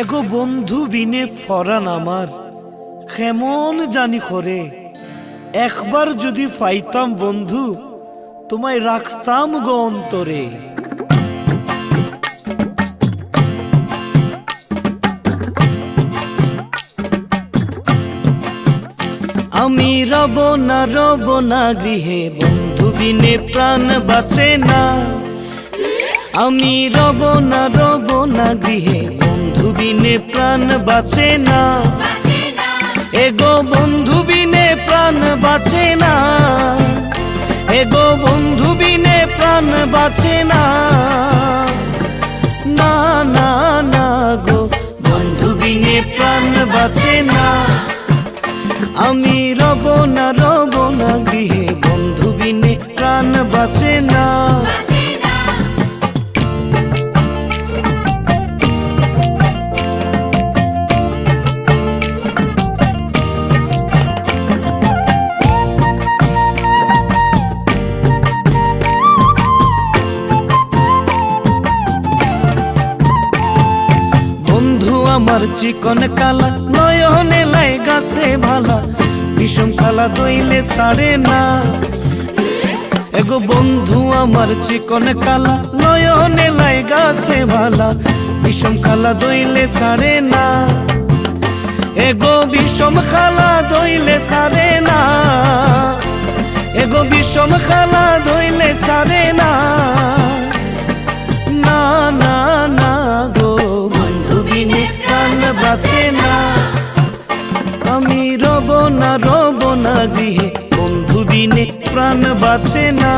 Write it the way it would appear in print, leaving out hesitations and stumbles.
এগো বন্ধু বিনে ফরান আমার কেমন জানি করে। একবার যদি পাইতাম বন্ধু তোমায় রাখতাম গো অন্তরে। আমি রব না গৃহে বন্ধু বিনে প্রাণ বাঁচে না। আমি রব না গৃহে বন্ধু বিনে প্রাণ বাঁচে না। এগো বন্ধু বিনে প্রাণ বাঁচে না। এগো বন্ধু বিনে প্রাণ বাঁচে না। না না না গো বন্ধু বিনে প্রাণ বাঁচে না। আমি রব না গৃহে বন্ধু বিনে প্রাণ বাঁচে না। বন্ধু আমার চিকন কালা নয়নে লাই গাছে ভালা বিষম খালা দইলে সারে না। এগো বন্ধু আমার চিকন কালা নয়নে লাই গাছে ভালা বিষম খালা দইলে সারে না। এগো বিষম খালা দইলে সারে না। এগো বিষম খালা দইলে সারে না। না না না গো বন্ধু বিনে প্রাণ বাঁচে না। আমি রব না গৃহে বন্ধু বিনে প্রাণ বাঁচে না।